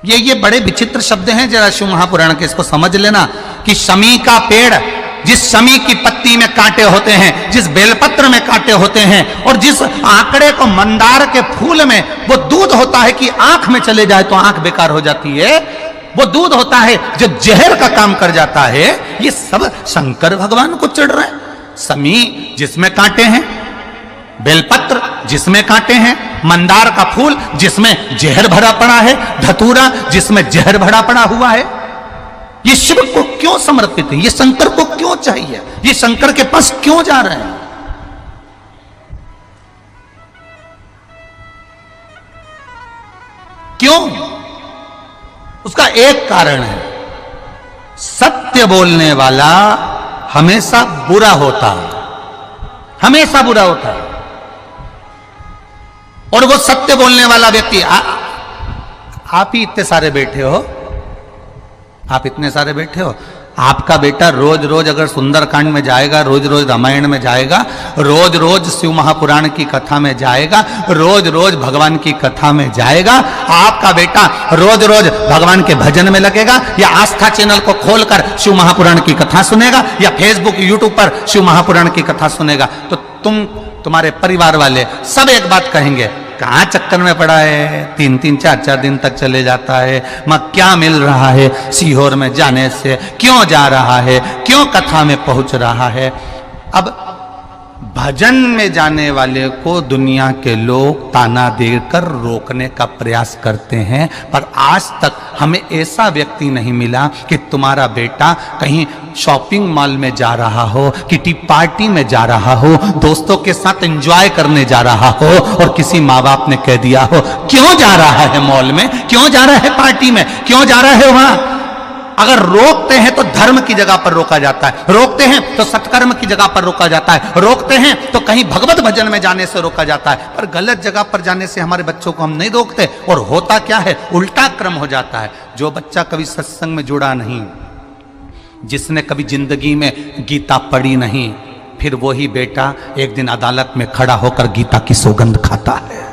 ये बड़े विचित्र शब्द हैं, जरा शिव महापुराण के इसको समझ लेना कि शमी का पेड़, जिस शमी की पत्ती में कांटे होते हैं, जिस बेलपत्र में कांटे होते हैं, और जिस आंकड़े को मंदार के फूल में वो दूध होता है कि आंख में चले जाए तो आंख बेकार हो जाती है, वो दूध होता है जो जहर का काम कर जाता है, ये सब शंकर भगवान को चढ़ रहा है। शमी जिसमें कांटे हैं, बेलपत्र जिसमें कांटे हैं, मंदार का फूल जिसमें जहर भरा पड़ा है, धतूरा जिसमें जहर भरा पड़ा हुआ है, ये शिव को क्यों समर्पित है? ये शंकर को क्यों चाहिए? ये शंकर के पास क्यों जा रहे हैं? क्यों? उसका एक कारण है, सत्य बोलने वाला हमेशा बुरा होता है, हमेशा बुरा होता है। और वो सत्य बोलने वाला व्यक्ति, आप ही इतने सारे बैठे हो, आप इतने सारे बैठे हो, आपका बेटा रोज रोज अगर सुंदरकांड में जाएगा, रोज रोज रामायण में जाएगा, रोज रोज शिव महापुराण की कथा में जाएगा, रोज रोज भगवान की कथा में जाएगा, आपका बेटा रोज रोज भगवान के भजन में लगेगा, या आस्था चैनल को खोलकर शिव महापुराण की कथा सुनेगा, या फेसबुक यूट्यूब पर शिव महापुराण की कथा सुनेगा, तो तुम्हारे परिवार वाले सब एक बात कहेंगे, कहां चक्कर में पड़ा है, 3-3 4-4 दिन तक चले जाता है, मां क्या मिल रहा है सीहोर में जाने से, क्यों जा रहा है, क्यों कथा में पहुंच रहा है। अब भजन में जाने वाले को दुनिया के लोग ताना देकर रोकने का प्रयास करते हैं, पर आज तक हमें ऐसा व्यक्ति नहीं मिला कि तुम्हारा बेटा कहीं शॉपिंग मॉल में जा रहा हो, किटी पार्टी में जा रहा हो, दोस्तों के साथ एंजॉय करने जा रहा हो, और किसी माँ बाप ने कह दिया हो क्यों जा रहा है मॉल में, क्यों जा रहा है पार्टी में, क्यों जा रहा है वहां। अगर रोकते हैं तो धर्म की जगह पर रोका जाता है, रोकते हैं तो सत्कर्म की जगह पर रोका जाता है, रोकते हैं तो कहीं भगवत भजन में जाने से रोका जाता है, पर गलत जगह पर जाने से हमारे बच्चों को हम नहीं रोकते। और होता क्या है, उल्टा क्रम हो जाता है। जो बच्चा कभी सत्संग में जुड़ा नहीं, जिसने कभी जिंदगी में गीता पढ़ी नहीं, फिर वही बेटा एक दिन अदालत में खड़ा होकर गीता की सौगंध खाता है।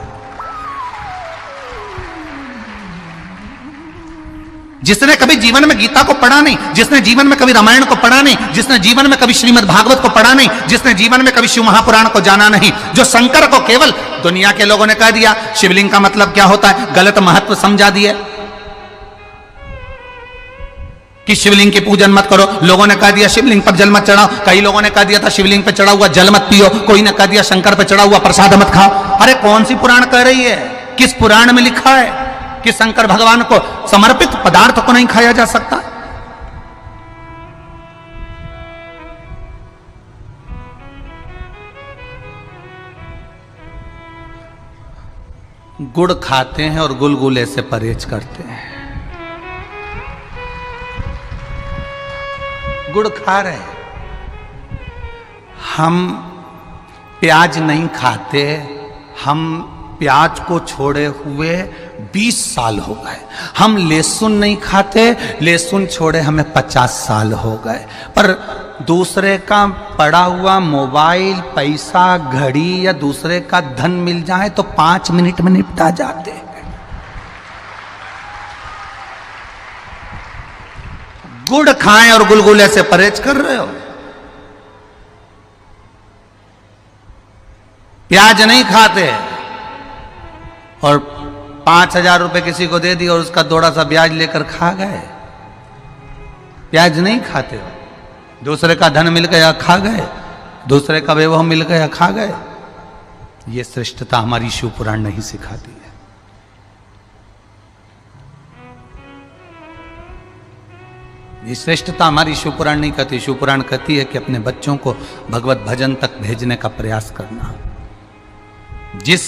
जिसने कभी जीवन में गीता को पढ़ा नहीं, जिसने जीवन में कभी रामायण को पढ़ा नहीं, जिसने जीवन में कभी श्रीमद् भागवत को पढ़ा नहीं, जिसने जीवन में कभी शिव महापुराण को जाना नहीं, जो शंकर को केवल दुनिया के लोगों ने कह दिया शिवलिंग का मतलब क्या होता है, गलत महत्व समझा दिए कि शिवलिंग की पूजन मत करो, लोगों ने कह दिया शिवलिंग पर जल मत चढ़ाओ, कई लोगों ने कह दिया था शिवलिंग पर चढ़ा हुआ जल मत पियो, कोई ने कह दिया शंकर पर चढ़ा हुआ प्रसाद मत खाओ। अरे कौन सी पुराण कह रही है, किस पुराण में लिखा है कि शंकर भगवान को समर्पित पदार्थ को नहीं खाया जा सकता? गुड़ खाते हैं और गुलगुले से परहेज करते हैं। गुड़ खा रहे हैं, हम प्याज नहीं खाते, हम प्याज को छोड़े हुए 20 साल हो गए। हम लहसुन नहीं खाते, लहसुन छोड़े हमें 50 साल हो गए। पर दूसरे का पड़ा हुआ मोबाइल, पैसा, घड़ी या दूसरे का धन मिल जाए तो 5 मिनट में निपटा जाते हैं। गुड़ खाएं और गुलगुले से परहेज कर रहे हो। प्याज नहीं खाते और 5,000 रुपए किसी को दे दिया और उसका थोड़ा सा ब्याज लेकर खा गए। प्याज नहीं खाते, दूसरे का धन मिल गया खा गए, दूसरे का वैभव मिल गया खा गए। ये श्रेष्ठता हमारी शिव पुराण नहीं सिखाती है। ये श्रेष्ठता हमारी शिव पुराण नहीं कहती। शिव पुराण कहती है कि अपने बच्चों को भगवत भजन तक भेजने का प्रयास करना। जिस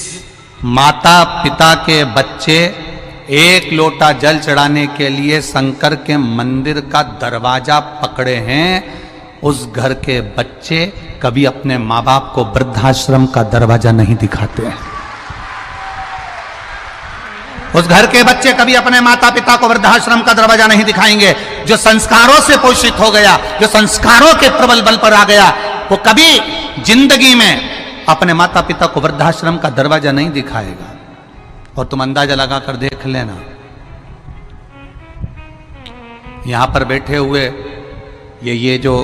माता पिता के बच्चे एक लोटा जल चढ़ाने के लिए शंकर के मंदिर का दरवाजा पकड़े हैं, उस घर के बच्चे कभी अपने माँ बाप को वृद्धाश्रम का दरवाजा नहीं दिखाते हैं। उस घर के बच्चे कभी अपने माता पिता को वृद्धाश्रम का दरवाजा नहीं दिखाएंगे। जो संस्कारों से पोषित हो गया, जो संस्कारों के प्रबल बल पर आ गया, वो कभी जिंदगी में अपने माता पिता को वृद्धाश्रम का दरवाजा नहीं दिखाएगा। और तुम अंदाजा लगाकर देख लेना, यहाँ पर बैठे हुए ये जो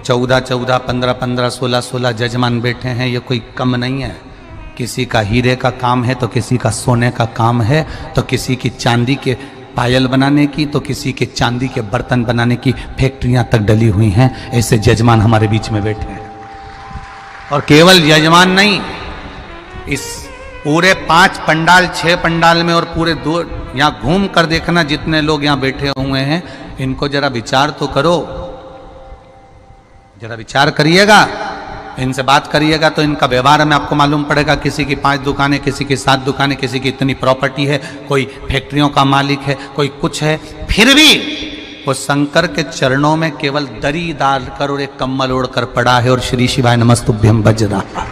14-14, 15-15, 16-16 जजमान बैठे हैं, ये कोई कम नहीं है। किसी का हीरे का काम है तो किसी का सोने का काम है, तो किसी की चांदी के पायल बनाने की, तो किसी के चांदी के बर्तन बनाने की फैक्ट्रियां तक डली हुई हैं। ऐसे जजमान हमारे बीच में बैठे हैं। और केवल जजमान नहीं, इस पूरे 5 पंडाल 6 पंडाल में और पूरे 2 यहाँ घूम कर देखना, जितने लोग यहाँ बैठे हुए हैं, इनको जरा विचार तो करो, जरा विचार करिएगा, इनसे बात करिएगा तो इनका व्यवहार में आपको मालूम पड़ेगा। किसी की 5 दुकानें, किसी की 7 दुकानें, किसी की इतनी प्रॉपर्टी है, कोई फैक्ट्रियों का मालिक है, कोई कुछ है, फिर भी वो शंकर के चरणों में केवल दरी डालकर और एक कम्बल ओढ़कर पड़ा है और श्री शिवाय नमस्तुभ्यम भज रहा है,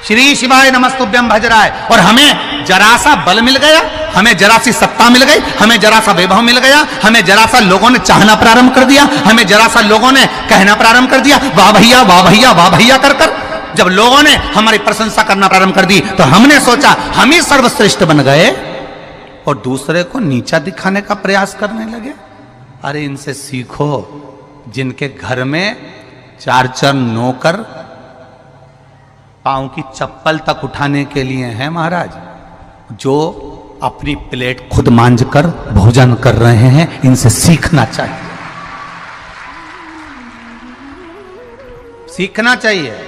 श्री शिवाय नमस्तुभ्यम भज रहा है। और हमें जरा सा बल मिल गया, हमें जरा सी सत्ता मिल गई, हमें जरा सा वैभव मिल गया, हमें जरा सा लोगों ने चाहना प्रारंभ कर दिया, हमें जरा सा लोगों ने कहना प्रारंभ कर दिया, वाह भैया वाह भैया वाह भैया कर कर। जब लोगों ने हमारी प्रशंसा करना प्रारंभ कर दी तो हमने सोचा हम ही सर्वश्रेष्ठ बन गए और दूसरे को नीचा दिखाने का प्रयास करने लगे। अरे इनसे सीखो, जिनके घर में 4-4 नौकर पांव की चप्पल तक उठाने के लिए हैं महाराज, जो अपनी प्लेट खुद मांझ कर भोजन कर रहे हैं, इनसे सीखना चाहिए, सीखना चाहिए।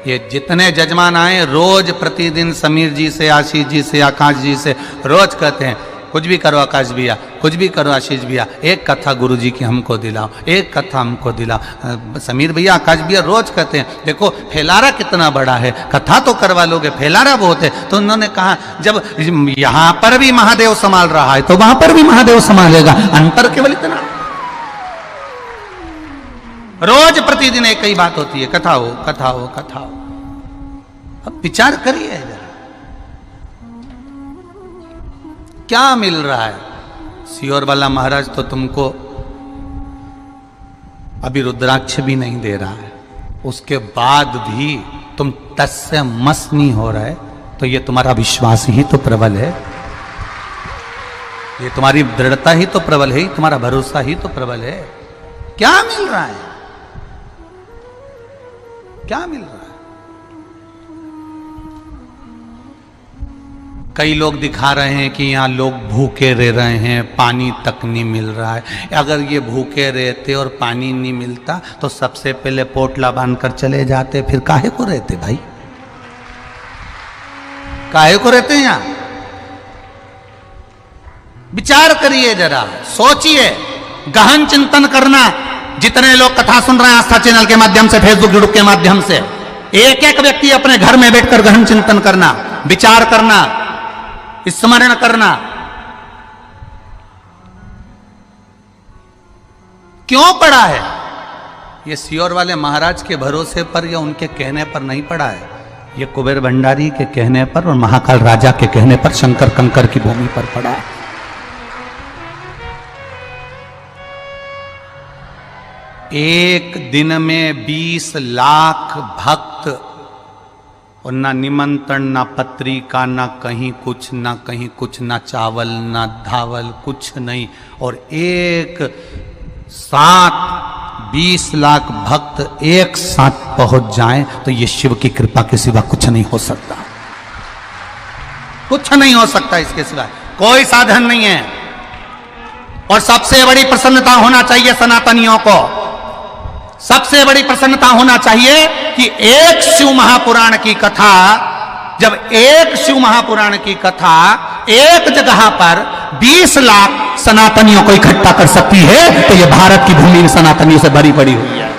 ये जितने जजमान आए रोज प्रतिदिन समीर जी से, आशीष जी से, आकाश जी से रोज कहते हैं कुछ भी करो आकाश भैया, कुछ भी करो आशीष भैया, एक कथा गुरु जी की हमको दिलाओ, एक कथा हमको दिलाओ। समीर भैया, आकाश भैया रोज कहते हैं देखो फैलारा कितना बड़ा है, कथा तो करवा लोगे, फैलारा बहुत है। तो उन्होंने कहा जब यहां पर भी महादेव संभाल रहा है तो वहां पर भी महादेव संभालेगा, अंतर केवल इतना। रोज प्रतिदिन एक ही बात होती है, कथा हो कथा हो कथा हो। अब विचार करिए जरा, क्या मिल रहा है। सियोर वाला महाराज तो तुमको अभी रुद्राक्ष भी नहीं दे रहा है, उसके बाद भी तुम तस से मस नहीं हो रहे, तो ये तुम्हारा विश्वास ही तो प्रबल है, ये तुम्हारी दृढ़ता ही तो प्रबल है, तुम्हारा भरोसा ही तो प्रबल है। क्या मिल रहा है, क्या मिल रहा है। कई लोग दिखा रहे हैं कि यहाँ लोग भूखे रह रहे हैं, पानी तक नहीं मिल रहा है। अगर ये भूखे रहते और पानी नहीं मिलता तो सबसे पहले पोटला बांधकर चले जाते, फिर काहे को रहते भाई, काहे को रहते हैं यहाँ। विचार करिए जरा, सोचिए, गहन चिंतन करना। जितने लोग कथा सुन रहे हैं आस्था चैनल के माध्यम से, फेसबुक यूट्यूब के माध्यम से, एक एक व्यक्ति अपने घर में बैठकर गहन चिंतन करना, विचार करना, स्मरण करना। क्यों पड़ा है ये सियोर वाले महाराज के भरोसे पर या उनके कहने पर नहीं पड़ा है, ये कुबेर भंडारी के कहने पर और महाकाल राजा के कहने पर, शंकर कंकर की भूमि पर पड़ा है। एक दिन में 20 लाख भक्त, और ना निमंत्रण, ना पत्रिका, ना कहीं कुछ, ना कहीं कुछ, ना चावल ना धावल, कुछ नहीं, और एक साथ 20 लाख भक्त एक साथ पहुंच जाएं तो ये शिव की कृपा के सिवा कुछ नहीं हो सकता, कुछ नहीं हो सकता इसके सिवा, कोई साधन नहीं है। और सबसे बड़ी प्रसन्नता होना चाहिए सनातनियों को, सबसे बड़ी प्रसन्नता होना चाहिए कि एक शिव महापुराण की कथा, जब एक शिव महापुराण की कथा एक जगह पर 20 लाख सनातनियों को इकट्ठा कर सकती है, तो यह भारत की भूमि में सनातनियों से भरी पड़ी हुई है,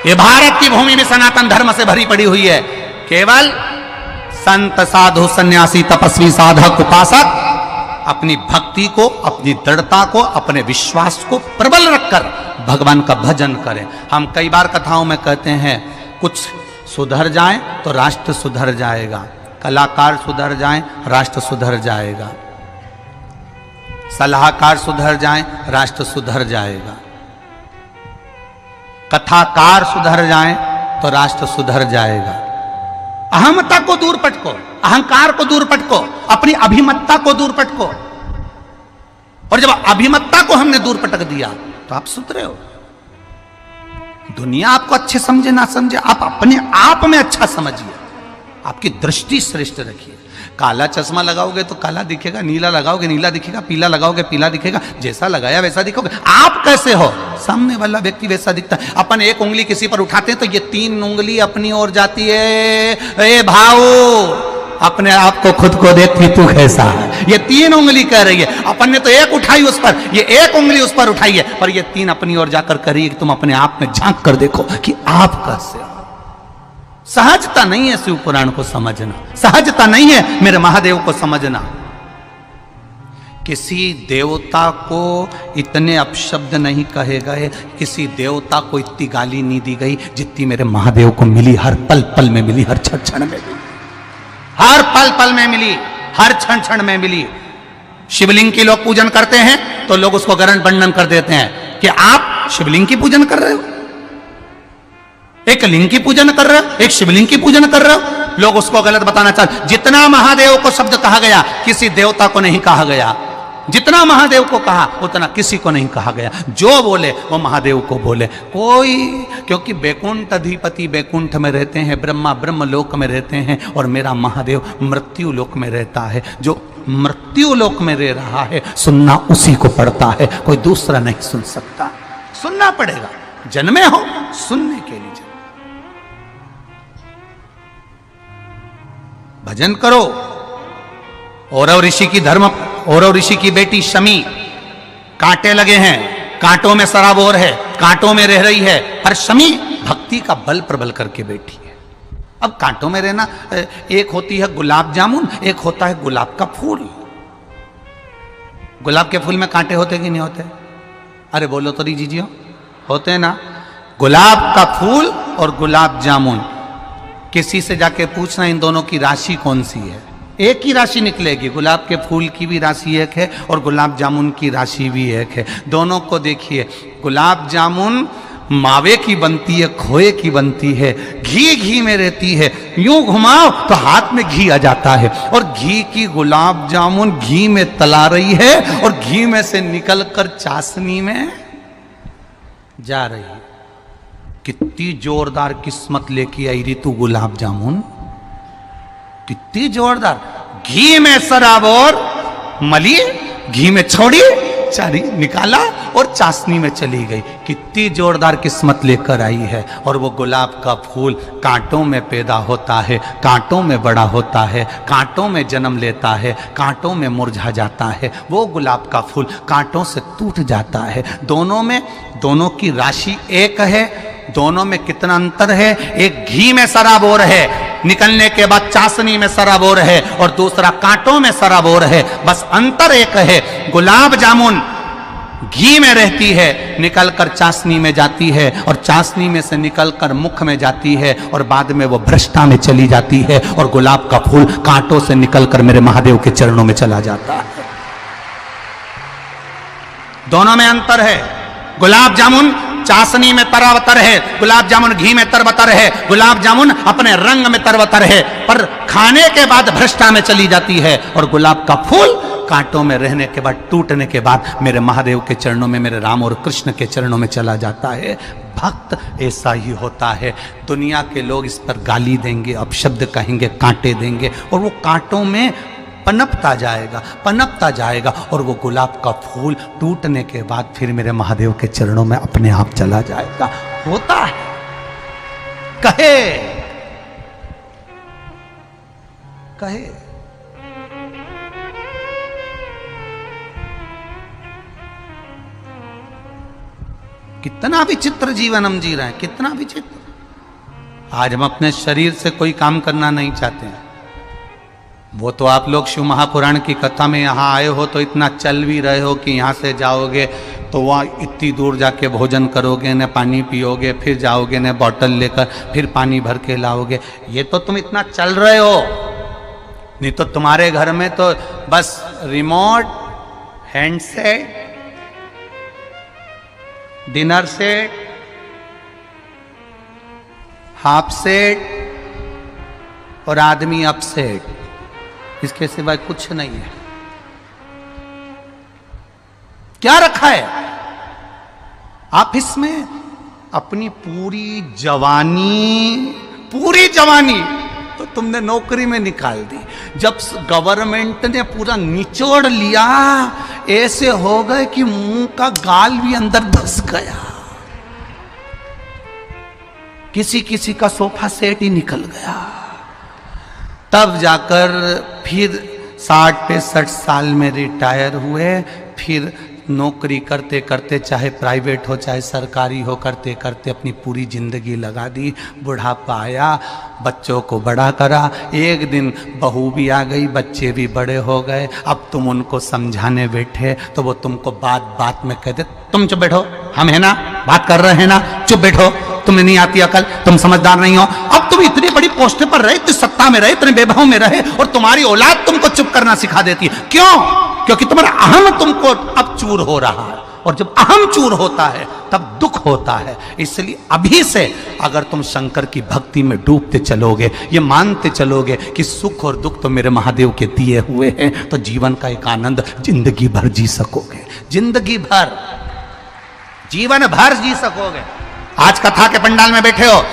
ये भारत की भूमि में सनातन धर्म से भरी पड़ी हुई है। केवल संत साधु सन्यासी तपस्वी साधक उपासक अपनी भक्ति को, अपनी दृढ़ता को, अपने विश्वास को प्रबल रखकर भगवान का भजन करें। हम कई बार कथाओं में कहते हैं कुछ सुधर जाए तो राष्ट्र सुधर जाएगा, कलाकार सुधर जाए राष्ट्र सुधर जाएगा, सलाहकार सुधर जाए राष्ट्र सुधर जाएगा, कथाकार सुधर जाए तो राष्ट्र सुधर जाएगा। अहमता को दूर पटको, अहंकार को दूर पटको, अपनी अभिमत्ता को दूर पटको, और जब अभिमतता को हमने दूर पटक दिया तो आप सुधरे हो। दुनिया आपको अच्छे समझे ना समझे, आप अपने आप में अच्छा समझिए, आपकी दृष्टि श्रेष्ठ रखिए। काला चश्मा लगाओगे तो काला दिखेगा, नीला लगाओगे नीला दिखेगा, पीला लगाओगे पीला दिखेगा, जैसा लगाया वैसा दिखोगे। आप कैसे हो, सामने वाला व्यक्ति वैसा दिखता है। अपन एक उंगली किसी पर उठाते हैं तो ये 3 उंगली अपनी ओर जाती है। ए भाऊ, अपने आप को खुद को देखती तू कैसा है। ये 3 उंगली कह रही है, अपन ने तो एक उठाई उस पर, ये 1 उंगली उस पर उठाई है, पर ये 3 अपनी ओर जाकर कह रही है कि तुम अपने आप में झांक कर देखो कि आप कैसे हो। सहजता नहीं है शिव पुराण को समझना, सहजता नहीं है मेरे महादेव को समझना। किसी देवता को इतने अपशब्द नहीं कहे गए, किसी देवता को इतनी गाली नहीं दी गई जितनी मेरे महादेव को मिली। हर पल पल में मिली, हर क्षण क्षण में मिली, हर पल पल में मिली, हर क्षण क्षण में मिली। शिवलिंग की लोग पूजन करते हैं तो लोग उसको गरण बंधन कर देते हैं कि आप शिवलिंग की पूजन कर रहे हो, एक लिंग की पूजन कर रहे हो, एक शिवलिंग की पूजन कर रहे हो। लोग उसको गलत बताना चाहते। जितना महादेव को शब्द कहा गया किसी देवता को नहीं कहा गया, जितना महादेव को कहा उतना किसी को नहीं कहा गया। जो बोले वो महादेव को बोले कोई, क्योंकि बैकुंठ अधिपति बैकुंठ में रहते हैं, ब्रह्मा ब्रह्म लोक में रहते हैं और मेरा महादेव मृत्यु लोक में रहता है। जो मृत्यु लोक में रह रहा है सुनना उसी को पड़ता है, कोई दूसरा नहीं सुन सकता। सुनना पड़ेगा, जन्मे हो सुनने के लिए। भजन करो। औरव ऋषि की धर्म, औरव ऋषि की बेटी शमी, कांटे लगे हैं, कांटों में सराबोर है, कांटों में रह रही है, पर शमी भक्ति का बल प्रबल करके बैठी है। अब कांटों में रहना, एक होती है गुलाब जामुन, एक होता है गुलाब का फूल। गुलाब के फूल में कांटे होते कि नहीं होते? अरे बोलो तो जीजियो, होते ना। गुलाब का फूल और गुलाब जामुन, किसी से जाके पूछना इन दोनों की राशि कौन सी है, एक ही राशि निकलेगी। गुलाब के फूल की भी राशि एक है और गुलाब जामुन की राशि भी एक है। दोनों को देखिए, गुलाब जामुन मावे की बनती है, खोए की बनती है, घी घी में रहती है, यूं घुमाओ तो हाथ में घी आ जाता है। और घी की गुलाब जामुन घी में तला रही है और घी में से निकलकर चाशनी में जा रही है। कितनी जोरदार किस्मत लेके आई री तू गुलाब जामुन, कितनी जोरदार। घी में सराबोर मली, घी में छोड़ी, चारी निकाला और चाशनी में चली गई। कितनी जोरदार किस्मत लेकर आई है। और वो गुलाब का फूल कांटों में पैदा होता है, कांटों में बड़ा होता है, कांटों में जन्म लेता है, कांटों में मुरझा जाता है। वो गुलाब का फूल कांटों से टूट जाता है। दोनों में, दोनों की राशि एक है, दोनों में कितना अंतर है। एक घी में सराबोर है, निकलने के बाद चाशनी में सराबोर है, और दूसरा कांटों में सराबोर है। बस अंतर एक है, गुलाब जामुन घी में रहती है, निकलकर चाशनी में जाती है, और चाशनी में से निकलकर मुख में जाती है, और बाद में वो भ्रष्टा में चली जाती है। और गुलाब का फूल कांटों से निकलकर मेरे महादेव के चरणों में चला जाता है। दोनों में अंतर है। गुलाब जामुन चाशनी में तरबतर है, गुलाब जामुन घी में तरबतर है, गुलाब जामुन अपने रंग में तरबतर है, पर खाने के बाद भ्रष्टा में चली जाती है। और गुलाब का फूल कांटों में रहने के बाद, टूटने के बाद मेरे महादेव के चरणों में, मेरे राम और कृष्ण के चरणों में चला जाता है। भक्त ऐसा ही होता है। दुनिया के लोग इस पर गाली देंगे, अपशब्द कहेंगे, कांटे देंगे, और वो कांटों में पनपता जाएगा, पनपता जाएगा, और वो गुलाब का फूल टूटने के बाद फिर मेरे महादेव के चरणों में अपने आप चला जाएगा। होता है, कहे कहे कितना विचित्र जीवन हम जी रहे हैं, कितना विचित्र। आज हम अपने शरीर से कोई काम करना नहीं चाहते हैं। वो तो आप लोग शिव महापुराण की कथा में यहाँ आए हो तो इतना चल भी रहे हो कि यहाँ से जाओगे तो वहाँ इतनी दूर जाके भोजन करोगे, न पानी पियोगे, फिर जाओगे न बॉटल लेकर, फिर पानी भर के लाओगे। ये तो तुम इतना चल रहे हो, नहीं तो तुम्हारे घर में तो बस remote, handset, dinner set, half set और आदमी अपसेट, इसके सिवाय कुछ नहीं है। क्या रखा है? ऑफिस में अपनी पूरी जवानी तो तुमने नौकरी में निकाल दी। जब गवर्नमेंट ने पूरा निचोड़ लिया, ऐसे हो गए कि मुंह का गाल भी अंदर धस गया। किसी किसी का सोफा सेट ही निकल गया। तब जाकर फिर 60-65 साल में रिटायर हुए। फिर नौकरी करते करते, चाहे प्राइवेट हो चाहे सरकारी हो, करते करते अपनी पूरी जिंदगी लगा दी। बुढ़ापा आया, बच्चों को बड़ा करा। एक दिन बहू भी आ गई, बच्चे भी बड़े हो गए। अब तुम उनको समझाने बैठे तो वो तुमको बात बात में कहते, तुम चुप बैठो, हम है ना, बात कर रहे हैं ना, चुप बैठो, तुम्हें नहीं आती अकल, तुम समझदार नहीं हो। अब तुम इतनी बड़ी पोस्ट पर रहे, इतनी सत्ता में रहे, इतने वैभव में रहे, और तुम्हारी औलाद तुमको चुप करना सिखा देती है। क्यों? क्योंकि तुम्हारा अहम तुमको अब चूर हो रहा है, और जब अहम चूर होता है तब दुख होता है। इसलिए अभी से अगर तुम शंकर की भक्ति में डूबते चलोगे, ये मानते चलोगे कि सुख और दुख तो मेरे महादेव के दिए हुए हैं, तो जीवन का एक आनंद जिंदगी भर जी सकोगे। जिंदगी भर, जीवन भर जी सकोगे। आज कथा के पंडाल में बैठे हो,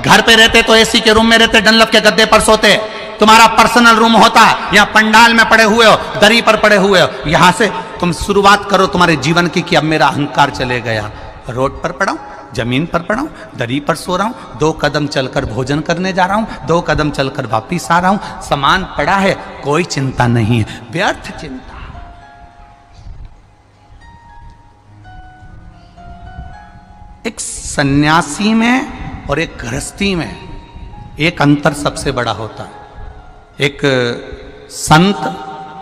घर पे रहते तो एसी के रूम में रहते, डनलप के गद्दे पर सोते, तुम्हारा पर्सनल रूम होता, या पंडाल में पड़े हुए हो, दरी पर पड़े हुए हो। यहां से तुम शुरुआत करो तुम्हारे जीवन की कि अब मेरा अहंकार चले गया। रोड पर पड़ा हूं, जमीन पर पड़ा हूं, दरी पर सो रहा हूं, 2 कदम चलकर भोजन करने जा रहा हूं, 2 कदम चलकर वापिस आ रहा हूं, सामान पड़ा है, कोई चिंता नहीं है, व्यर्थ चिंता। एक सन्यासी में और एक गृहस्थी में एक अंतर सबसे बड़ा होता है। एक संत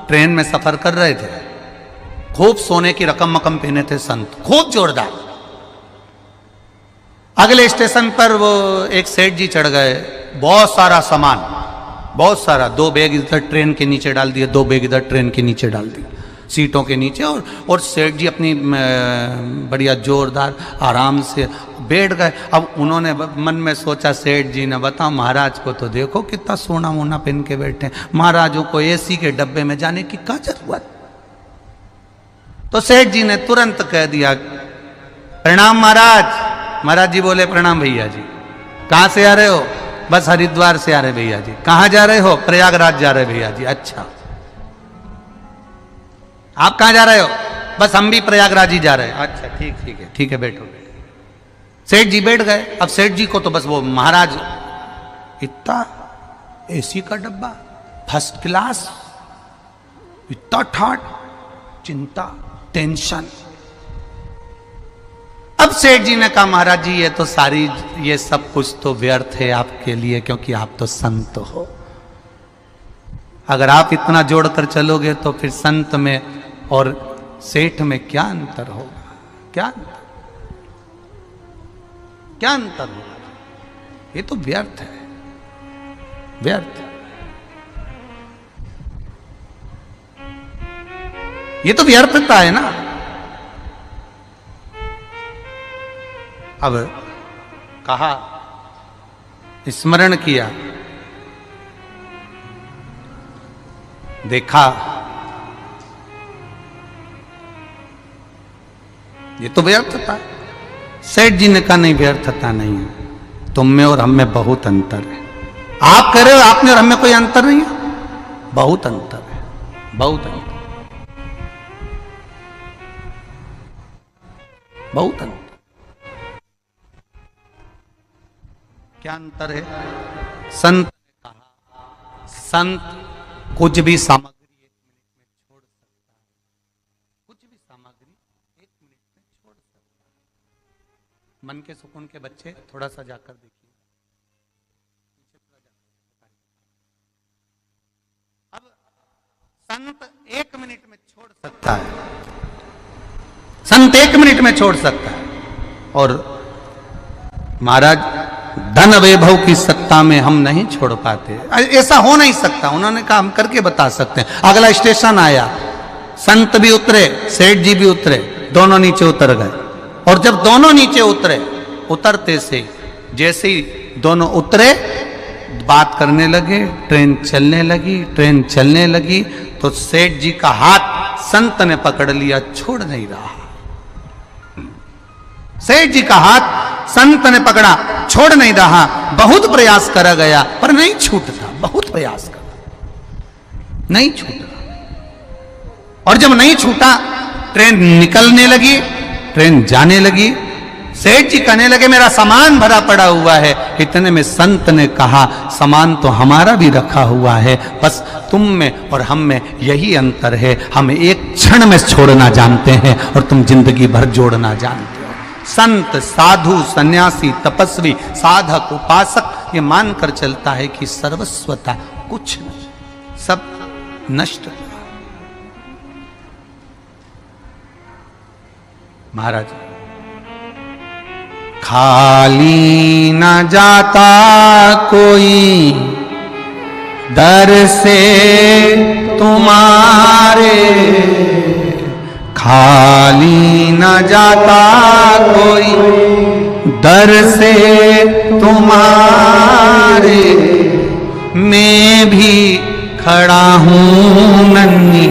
ट्रेन में सफर कर रहे थे, खूब सोने की रकम मकम पहने थे संत, खूब जोरदार। अगले स्टेशन पर वो एक सेठ जी चढ़ गए, बहुत सारा सामान, बहुत सारा, 2 बैग इधर ट्रेन के नीचे डाल दिए, 2 बैग इधर ट्रेन के नीचे डाल दिए, सीटों के नीचे। और सेठ जी अपनी बढ़िया जोरदार आराम से बैठ गए। अब उन्होंने मन में सोचा, सेठ जी ने, बताओ महाराज को तो देखो कितना सोना वोना पहन के बैठे, महाराजों को एसी के डब्बे में जाने की क्या जरूरत। तो सेठ जी ने तुरंत कह दिया, प्रणाम महाराज। महाराज जी बोले, प्रणाम भैया जी। कहाँ से आ रहे हो? बस हरिद्वार से आ रहे भैया जी। कहाँ जा रहे हो? प्रयागराज जा रहे भैया जी। अच्छा, आप कहाँ जा रहे हो? बस हम भी प्रयागराज ही जा रहे हैं। अच्छा, ठीक है, बैठो। सेठ जी बैठ गए। अब सेठ जी को तो बस वो महाराज, इतना एसी का डब्बा, फर्स्ट क्लास, इतना ठाट, चिंता, टेंशन। अब सेठ जी ने कहा, महाराज जी ये सब कुछ तो व्यर्थ है आपके लिए, क्योंकि आप तो संत हो। अगर आप इतना जोड़कर चलोगे तो फिर संत में और सेठ में क्या अंतर होगा? क्या अंतर होगा? ये तो व्यर्थ है, व्यर्थ। ये तो व्यर्थता है ना। अब कहा, स्मरण किया, देखा, ये तो व्यर्थता है। सेठ जी ने कहा, नहीं, व्यर्थता नहीं है, तुम में और हम में बहुत अंतर है। आप कह रहे हो आप में और हम में कोई अंतर नहीं है? बहुत अंतर है, बहुत अंतर, बहुत अंतर। क्या अंतर है? संत ने कहा, संत कुछ भी सामग्री 1 मिनट में छोड़ सकता है, कुछ भी सामग्री 1 मिनट में छोड़ सकता है। मन के सुकून के बच्चे थोड़ा सा जाकर देखिए, अब संत 1 मिनट में छोड़ सकता है, संत 1 मिनट में छोड़ सकता है। और महाराज, धन वैभव की सत्ता में हम नहीं छोड़ पाते, ऐसा हो नहीं सकता। उन्होंने कहा, हम करके बता सकते हैं। अगला स्टेशन आया, संत भी उतरे, सेठ जी भी उतरे, दोनों नीचे उतर गए। और जब दोनों नीचे उतरे, उतरते से जैसे ही दोनों उतरे, बात करने लगे, ट्रेन चलने लगी, ट्रेन चलने लगी, तो सेठ जी का हाथ संत ने पकड़ लिया, छोड़ नहीं रहा। सेठ जी का हाथ संत ने पकड़ा, छोड़ नहीं रहा, बहुत प्रयास करा गया पर नहीं छूटता, बहुत प्रयास करा नहीं छूटा। और जब नहीं छूटा, ट्रेन निकलने लगी, ट्रेन जाने लगी। सेठ जी कहने लगे मेरा सामान भरा पड़ा हुआ है। इतने में संत ने कहा सामान तो हमारा भी रखा हुआ है, बस तुम में और हम में यही अंतर है, हम एक क्षण में छोड़ना जानते हैं और तुम जिंदगी भर जोड़ना जानते हो। संत, साधु, सन्यासी, तपस्वी, साधक, उपासक ये मानकर चलता है कि सर्वस्वता कुछ नहीं, सब नष्ट। महाराज, खाली न जाता कोई दर से तुम्हारे, खाली न जाता कोई दर से तुम्हारे, मैं भी खड़ा हूँ नन्ही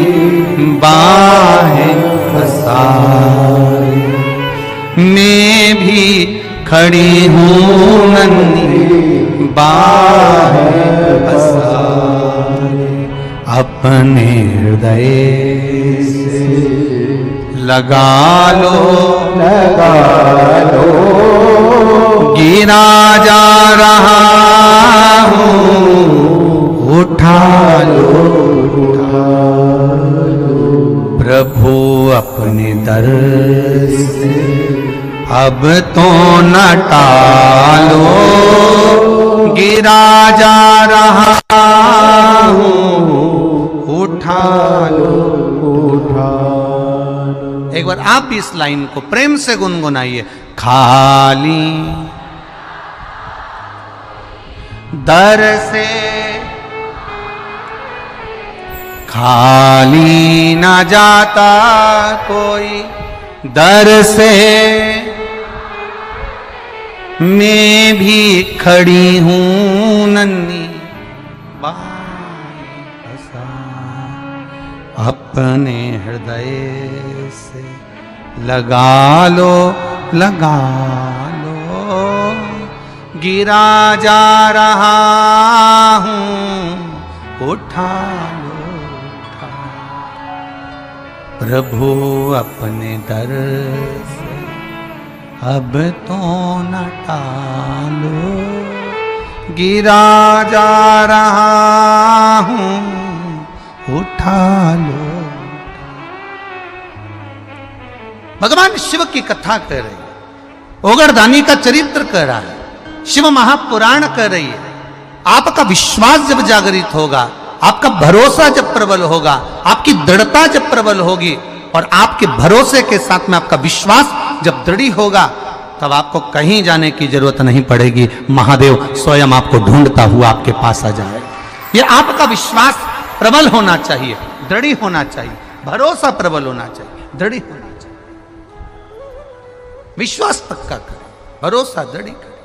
बाहें पसारे, मैं भी खड़ी हूँ नन्ही बाहें पसारे, अपने हृदय से लगा लो, लगा लो, गिरा जा रहा हूँ, उठा लो, उठा लो, प्रभु अपने दर से अब तो न टालो, गिरा जा रहा हूँ, उठा लो, उठा लो। एक बार आप इस लाइन को प्रेम से गुनगुनाइए। खाली दर से खाली न जाता कोई दर से, मैं भी खड़ी हूँ नन्ही बाहें पसारे, अपने हृदय से लगा लो, लगा लो, गिरा जा रहा हूँ, उठा लो, उठा। प्रभु अपने दर से अब तो न टालो, गिरा जा रहा हूँ, उठा लो। भगवान शिव की कथा कर रही है, ओगरदानी का चरित्र कर रहा है, शिव महापुराण कर रही है। आपका विश्वास जब जागृत होगा, आपका भरोसा जब प्रबल होगा, आपकी दृढ़ता जब प्रबल होगी और आपके भरोसे के साथ में आपका विश्वास जब दृढ़ होगा, तब आपको कहीं जाने की जरूरत नहीं पड़ेगी। महादेव स्वयं आपको ढूंढता हुआ आपके पास आ जाए। ये आपका विश्वास प्रबल होना चाहिए, दृढ़ होना चाहिए, भरोसा प्रबल होना चाहिए, दृढ़ होना चाहिए। विश्वास पक्का करें, भरोसा दृढ़ करें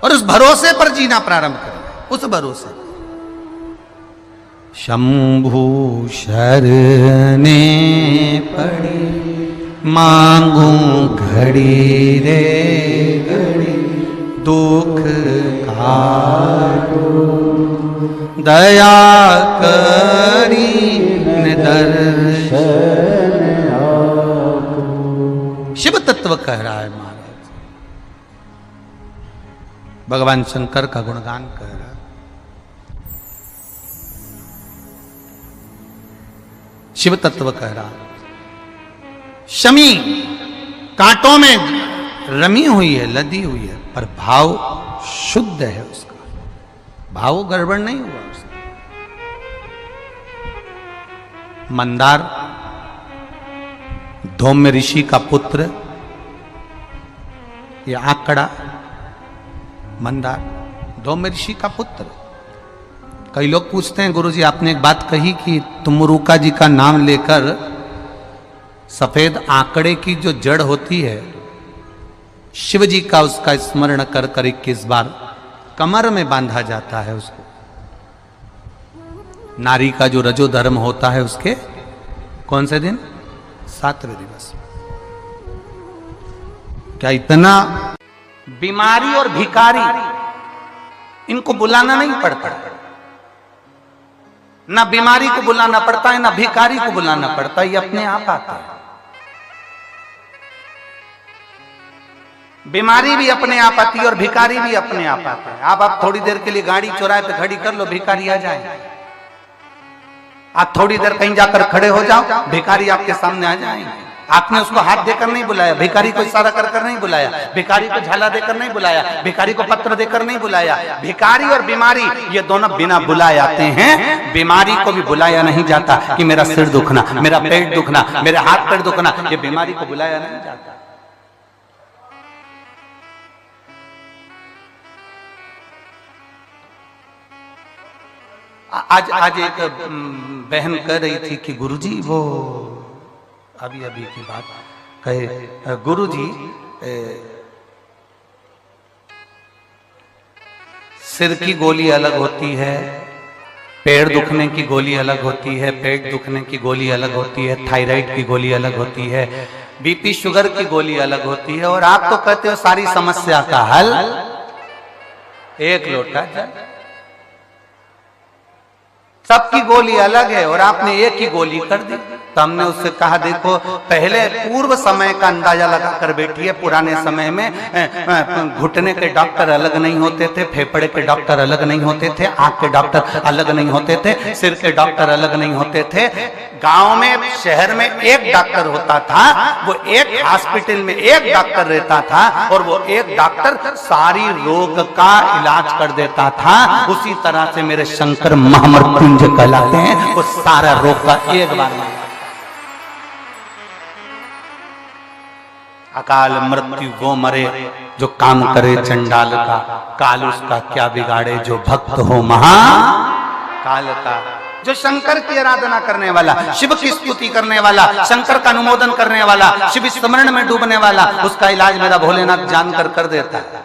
और उस भरोसे पर जीना प्रारंभ करें। उस भरोसे शंभु शरणे पड़ी, मांगू घड़ी रे घड़ी, दुख काटो दया करी दर्शन आपको। शिव तत्व कह रहा है महाराज, भगवान शंकर का गुणगान कह रहा है। शिव तत्व कह रहा है। शमी कांटों में रमी हुई है, लदी हुई है, पर भाव शुद्ध है उसका, भाव गड़बड़ नहीं हुआ उसका। मंदार धौम्य ऋषि का पुत्र, ये आंकड़ा मंदार धौम्य ऋषि का पुत्र। कई लोग पूछते हैं गुरुजी आपने एक बात कही कि तुमरुका जी का नाम लेकर सफेद आंकड़े की जो जड़ होती है, शिव जी का उसका स्मरण कर कर 21 बार कमर में बांधा जाता है उसको। नारी का जो रजो धर्म होता है उसके कौन से दिन? 7वें दिवस। क्या इतना? बीमारी और भिखारी इनको बुलाना नहीं पड़ता, ना बीमारी को बुलाना पड़ता है, ना भिखारी को बुलाना पड़ता है, ये अपने आप आता है। बीमारी भी अपने आप आती है और भिखारी भी अपने आप आता है। आप थोड़ी देर के लिए गाड़ी चौराहे पे खड़ी कर लो, भिखारी आ जाए। आप थोड़ी देर कहीं जाकर खड़े हो जाओ, भिखारी आपके सामने आ जाएंगे। आपने उसको हाथ देकर नहीं बुलाया, भिखारी को इशारा कर कर नहीं बुलाया, भिखारी को झाला देकर नहीं बुलाया, भिखारी को पत्र देकर नहीं बुलाया। भिखारी और बीमारी ये दोनों बिना बुलाए आते हैं। बीमारी को भी बुलाया नहीं जाता कि मेरा सिर दुखना, मेरा पेट दुखना, मेरे हाथ पैर दुखना, ये बीमारी को बुलाया नहीं जाता। आज एक बहन कह रही थी कि गुरुजी, वो अभी की बात कहे, गुरुजी सिर की गोली अलग होती है, पैर दुखने की गोली अलग होती है, पेट दुखने की गोली अलग होती है, थायराइड की गोली अलग होती है, बीपी शुगर की गोली अलग होती है, और आप तो कहते हो सारी समस्या का हल एक लोटा जल। सबकी गोली अलग है और आपने एक ही गोली कर दी। तो हमने उससे कहा, देखो पहले पूर्व समय का अंदाजा लगाकर बैठिए। पुराने समय में घुटने के डॉक्टर अलग नहीं होते थे, फेफड़े के डॉक्टर अलग नहीं होते थे, आंख के डॉक्टर अलग नहीं होते थे, सिर के डॉक्टर अलग नहीं होते थे। गांव में, शहर में एक डॉक्टर होता था, वो एक हॉस्पिटल में एक डॉक्टर रहता था और वो एक डॉक्टर सारी रोग का इलाज कर देता था। उसी तरह से मेरे शंकर महामृत्युंजय कहलाते हैं, वो सारा रोग का एक बार में। अकाल मृत्यु वो मरे जो काम करे चंडाल का, काल उसका क्या बिगाड़े जो भक्त हो महा काल का। जो शंकर की आराधना करने वाला, शिव की स्तुति करने वाला, शंकर का अनुमोदन करने वाला, शिव स्मरण में डूबने वाला, उसका इलाज मेरा भोलेनाथ जानकर कर देता है।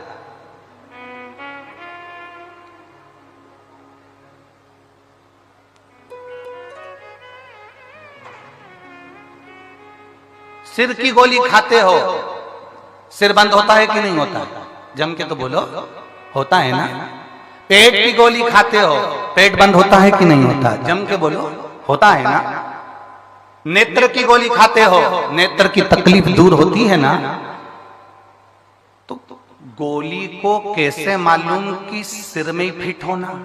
सिर की गोली खाते हो, सिर बंद होता है कि नहीं होता? जम के तो बोलो, होता है ना। पेट की गोली खाते हो, पेट बंद होता है कि नहीं होता? जम के बोलो, होता है ना। नेत्र की गोली खाते हो, नेत्र की तकलीफ दूर होती है ना। तो गोली को कैसे मालूम कि सिर में ही फिट होना?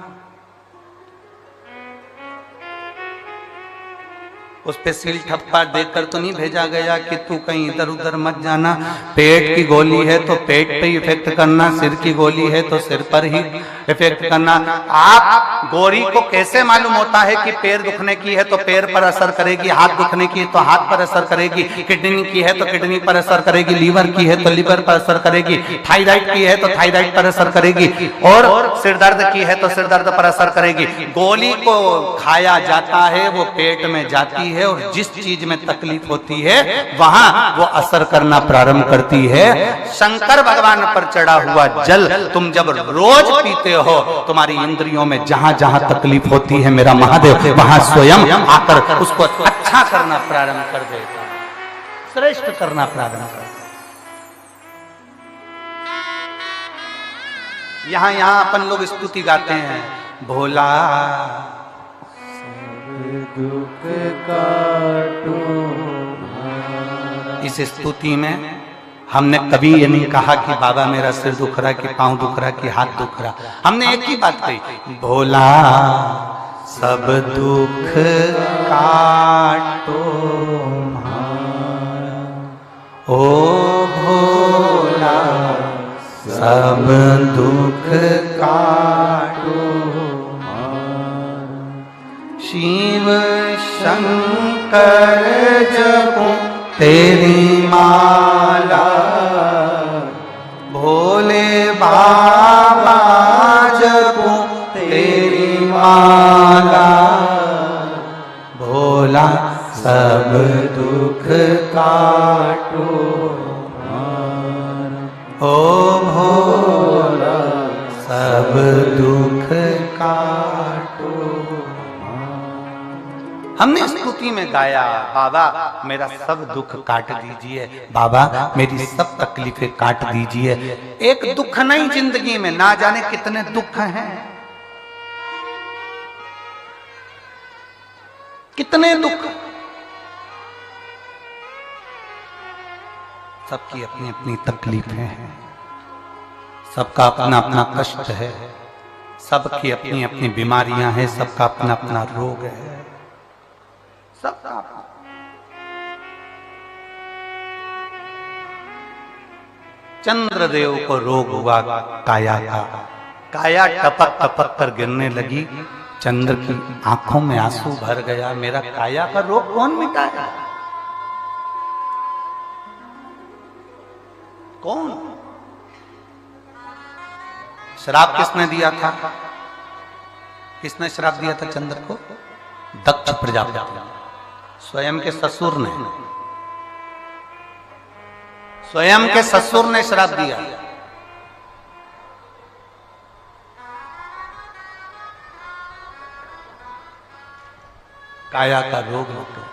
उस पे सील ठप्पा देकर तो नहीं भेजा गया कि तू कहीं इधर उधर मत जाना। पेट की गोली है तो पेट पे ही इफेक्ट करना, सिर की गोली है तो सिर पर ही इफेक्ट करना। आप गोली को कैसे मालूम होता है कि पैर दुखने की है तो पैर पर असर करेगी, हाथ दुखने की है तो हाथ पर असर करेगी, किडनी की है तो किडनी पर असर करेगी, लीवर की है तो लीवर पर असर करेगी, थायराइड की है तो थायराइड पर असर करेगी, और सिर दर्द की है तो सिर दर्द पर असर करेगी। गोली को खाया जाता है, वो पेट में जाती है और जिस चीज में तकलीफ होती है वहां वो असर करना प्रारंभ करती है। शंकर भगवान पर चढ़ा हुआ जल तुम जब रोज पीते हो, तुम्हारी इंद्रियों में जहां जहां तकलीफ होती है, मेरा महादेव वहां स्वयं आकर उसको अच्छा करना प्रारंभ कर देता है, श्रेष्ठ करना प्रारंभ कर देता है। यहां अपन लोग स्तुति गाते हैं, भोला दुख काटो। इस स्तुति में हमने कभी ये नहीं कहा कि बाबा मेरा सिर दुख रहा, कि पांव दुख रहा, कि हाथ दुख रहा। हमने एक ही बात कही, भोला सब दुख काटो ओ भोला सब दुख काटो। शिव शंकर जपो तेरी माला, भोले बाबा जपो तेरी माला, भोला सब दुख काटो ओ भोला सब दुख काटो। हमने स्तुति में गाया, बाबा मेरा सब दुख काट दीजिए, बाबा मेरी सब तकलीफें काट दीजिए। एक दुख नहीं जिंदगी में, ना जाने कितने दुख हैं, कितने दुख। सबकी अपनी अपनी तकलीफें हैं, सबका अपना अपना कष्ट है, सबकी अपनी अपनी बीमारियां हैं, सबका अपना अपना रोग है, सबका अपना। चंद्रदेव को रोग हुआ काया का, काया टपक टपक कर गिरने लगी, चंद्र की आंखों में आंसू भर गया। मेरा काया का रोग कौन मिटाएगा? कौन? श्राप किसने दिया था? किसने श्राप दिया था चंद्र को? दक्ष प्रजापति, स्वयं के ससुर ने, स्वयं के ससुर ने श्राप दिया। काया का रोग लग गया।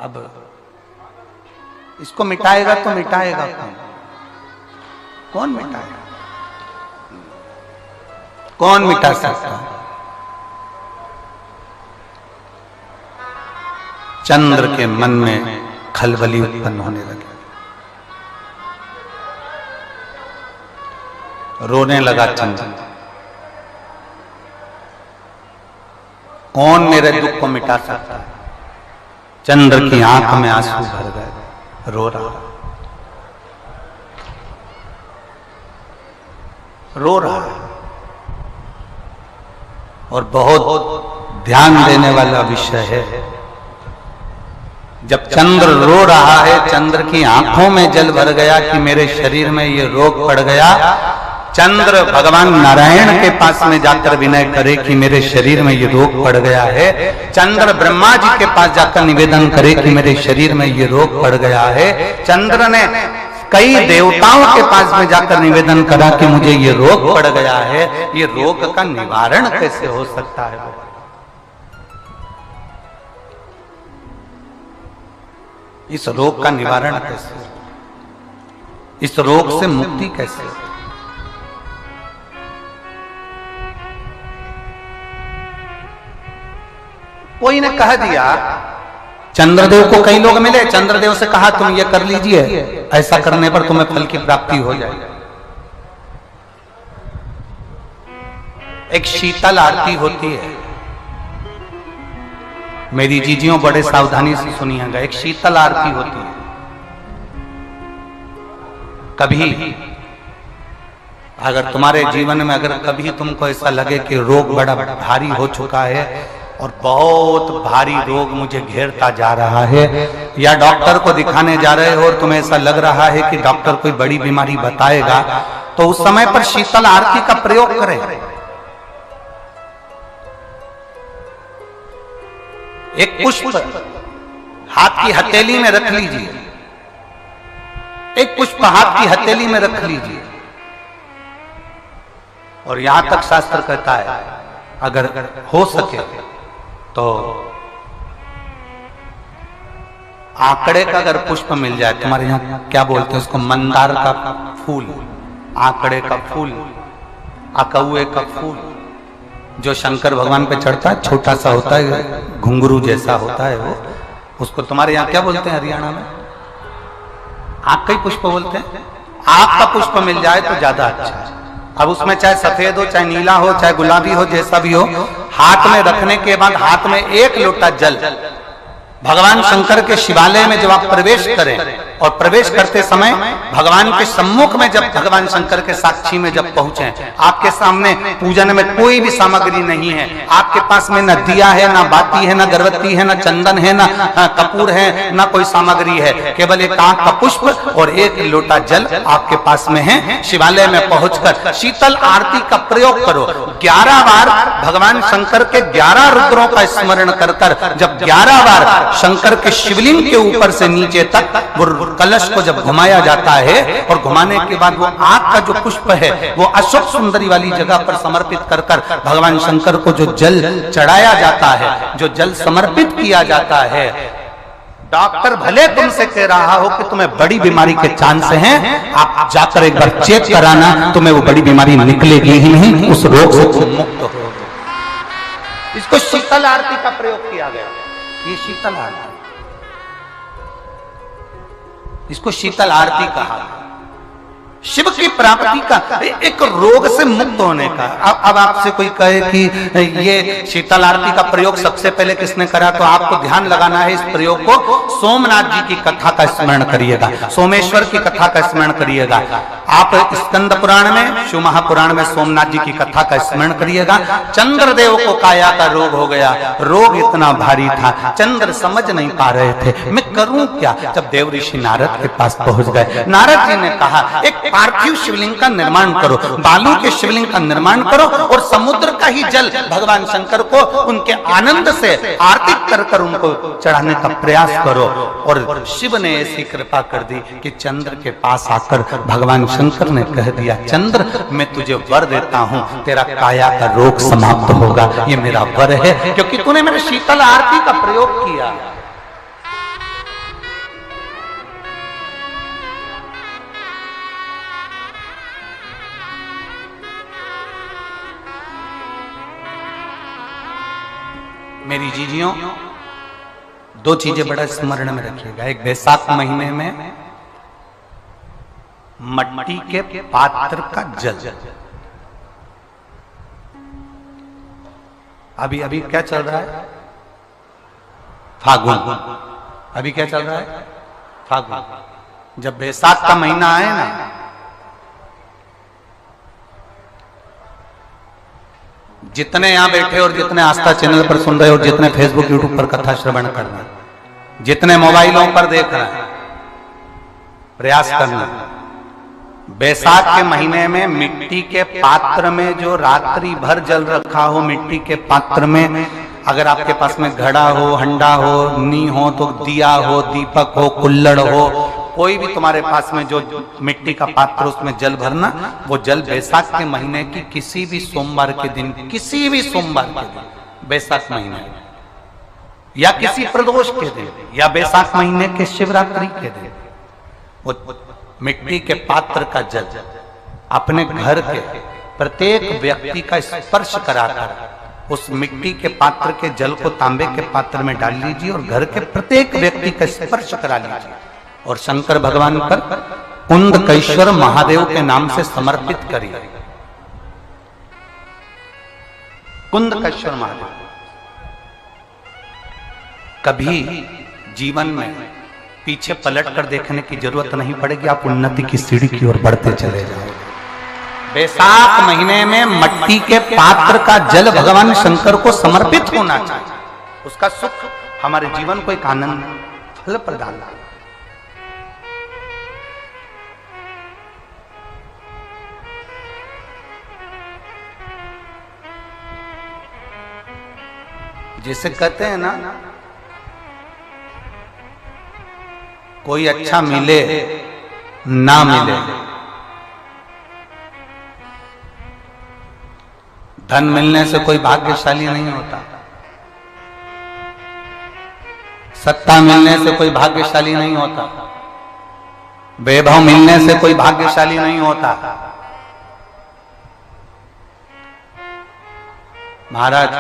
अब इसको मिटाएगा तो मिटाएगा कौन? कौन मिटाएगा? कौन मिटा सकता है? चंद्र के मन में खलबली उत्पन्न होने लगी, रोने लगा चंद्र। कौन मेरे दुख को मिटा सकता है? चंद्र की आंख में आंसू भर गए, रो रहा, रो रहा है। और बहुत ध्यान देने वाला विषय है, जब चंद्र रो रहा है, चंद्र की आंखों में जल भर गया कि मेरे शरीर में ये रोग पड़ गया। चंद्र भगवान नारायण के पास में जाकर विनय करे कि मेरे शरीर में ये रोग पड़ गया है। चंद्र ब्रह्मा जी के पास जाकर निवेदन करे कि मेरे शरीर में ये रोग पड़ गया है। चंद्र ने कई देवताओं के पास में जाकर निवेदन करा कि मुझे ये रोग पड़ गया है, ये रोग का निवारण कैसे हो सकता है? इस रोग का निवारण कैसे? इस रोग से मुक्ति कैसे? कोई ने कह दिया, चंद्रदेव को कई लोग मिले, चंद्रदेव से कहा तुम ये कर लीजिए, ऐसा करने पर तुम्हें फल की प्राप्ति हो जाएगी। एक शीतल आरती होती है, मेरी जीजियों बड़े सावधानी से सुनिएगा। एक शीतल आरती होती है। कभी अगर तुम्हारे जीवन में अगर कभी तुमको ऐसा लगे कि रोग बड़ा भारी हो चुका है और बहुत भारी रोग मुझे घेरता जा रहा है, या डॉक्टर को दिखाने जा रहे हो और तुम्हें ऐसा लग रहा है कि डॉक्टर कोई बड़ी बीमारी बताएगा, तो उस समय पर शीतल आरती का प्रयोग करें। एक पुष्प हाथ की हथेली में रख लीजिए, एक पुष्प हाथ की हथेली में रख लीजिए। और यहां तक शास्त्र कहता है अगर हो सके तो आंकड़े का अगर पुष्प मिल जाए, तुम्हारे यहाँ क्या बोलते हैं उसको, मंदार का फूल, आंकड़े का फूल, अकौए का फूल, जो शंकर भगवान पे चढ़ता है, छोटा सा होता है, घुंघरू जैसा होता है वो, उसको तुम्हारे यहाँ क्या बोलते हैं हरियाणा में? आंख का ही पुष्प बोलते हैं। आंख का पुष्प मिल जाए तो ज्यादा अच्छा है। अब उसमें चाहे सफेद हो, चाहे नीला हो, चाहे गुलाबी हो, जैसा भी हो, हाथ में रखने के बाद हाथ में एक लोटा जल, भगवान शंकर के शिवालय में जब आप प्रवेश करें और प्रवेश करते समय भगवान के सम्मुख में जब भगवान शंकर के साक्षी में जब पहुंचे, आपके सामने पूजन में कोई भी सामग्री नहीं है, आपके पास में न दिया है, न बाती है, न गर्भवती है, न चंदन है, न कपूर है, न कोई सामग्री है, केवल एक आंख का पुष्प और एक लोटा जल आपके पास में है। शिवालय में पहुंचकर शीतल आरती का प्रयोग करो। 11 बार भगवान शंकर के 11 रुद्रों का स्मरण कर कर जब 11 बार शंकर के शिवलिंग के ऊपर से नीचे तक कलश को जब घुमाया जाता है और घुमाने के बाद वो आग का जो पुष्प है वो अशोक सुंदरी वाली जगह पर समर्पित कर कर भगवान शंकर को जो जल चढ़ाया जाता है, जो जल समर्पित किया जाता है, डॉक्टर भले तुमसे कह रहा हो कि तुम्हें बड़ी बीमारी के चांस हैं, आप जाकर एक बार चेक कराना, तुम्हें वो बड़ी बीमारी निकलेगी ही नहीं, उस रोग से तुम मुक्त हो। इसको शीतल आरती का प्रयोग किया गया। ये शीतल आरती, इसको शीतल आरती कहा। शिव की प्राप्ति का, एक रोग से मुक्त होने का। अब आपसे कोई कहे कि ये शीतल आरती का प्रयोग सबसे पहले किसने करा, तो आपको ध्यान लगाना है इस प्रयोग को सोमनाथ जी की कथा का स्मरण करिएगा, सोमेश्वर की कथा का स्मरण करिएगा। आप स्कंद पुराण में, शिव महापुराण में सोमनाथ जी की कथा का स्मरण करिएगा। चंद्रदेव को काया का रोग हो गया, रोग इतना भारी था, चंद्र समझ नहीं पा रहे थे मैं करूं क्या। जब देव ऋषि नारद के पास पहुंच गए, नारद जी ने कहा एक पार्थिव शिवलिंग का निर्माण करो, बालू के शिवलिंग का निर्माण करो और समुद्र का ही जल भगवान शंकर को उनके आनंद से आरती कर कर उनको चढ़ाने का प्रयास करो। और शिव ने ऐसी कृपा कर दी कि चंद्र के पास आकर भगवान शंकर ने कह दिया, चंद्र मैं तुझे वर देता हूं, तेरा काया का रोग समाप्त होगा, ये मेरा वर है क्योंकि तूने मेरे शीतल आरती का प्रयोग किया। मेरी जीजियों, दो चीजें बड़ा स्मरण में रखिएगा। एक, बैसाख महीने में मट्टी के पात्र का जल, अभी अभी क्या चल रहा है, फागुन, अभी क्या चल रहा है, फागुन। जब बैसाख का महीना आए ना, जितने यहां बैठे और जितने आस्था चैनल पर सुन रहे हो, जितने फेसबुक यूट्यूब पर कथा श्रवण कर रहे हैं, जितने मोबाइलों पर देख रहे हैं, प्रयास करना, बैसाख के महीने में मिट्टी के पात्र में जो रात्रि भर जल रखा हो, मिट्टी के पात्र में, अगर आपके पास में घड़ा हो, हंडा हो, नी हो, तो दिया हो, दीपक हो, कुल्लड़ हो, कोई भी तुम्हारे पास में जो मिट्टी का पात्र, उसमें जल भरना। वो जल बैसाख के महीने की किसी भी सोमवार के दिन, किसी भी सोमवार के दिन, बैसाख महीने या किसी प्रदोष के दिन या बैसाख महीने के शिवरात्रि के दिन, वो मिट्टी के पात्र का जल अपने घर के प्रत्येक व्यक्ति का स्पर्श कराकर उस मिट्टी के पात्र के जल को तांबे के पात्र में डाल लीजिए और घर के प्रत्येक व्यक्ति का स्पर्श करा लीजिए और शंकर भगवान पर कुंदकेश्वर महादेव के नाम से समर्पित करिए। कुंदकेश्वर महादेव, कभी जीवन में पीछे पलट कर देखने की जरूरत नहीं पड़ेगी, आप उन्नति की सीढ़ी की ओर बढ़ते चले जाओगे। बैसाख महीने में मट्टी के पात्र का जल भगवान शंकर को समर्पित होना चाहिए, उसका सुख हमारे जीवन को एक आनंद फल प्रदान। जैसे कहते हैं ना, कोई अच्छा मिले ना मिले, धन मिलने से कोई भाग्यशाली नहीं होता, सत्ता मिलने से कोई भाग्यशाली नहीं होता, वैभव मिलने से कोई भाग्यशाली नहीं होता। महाराज,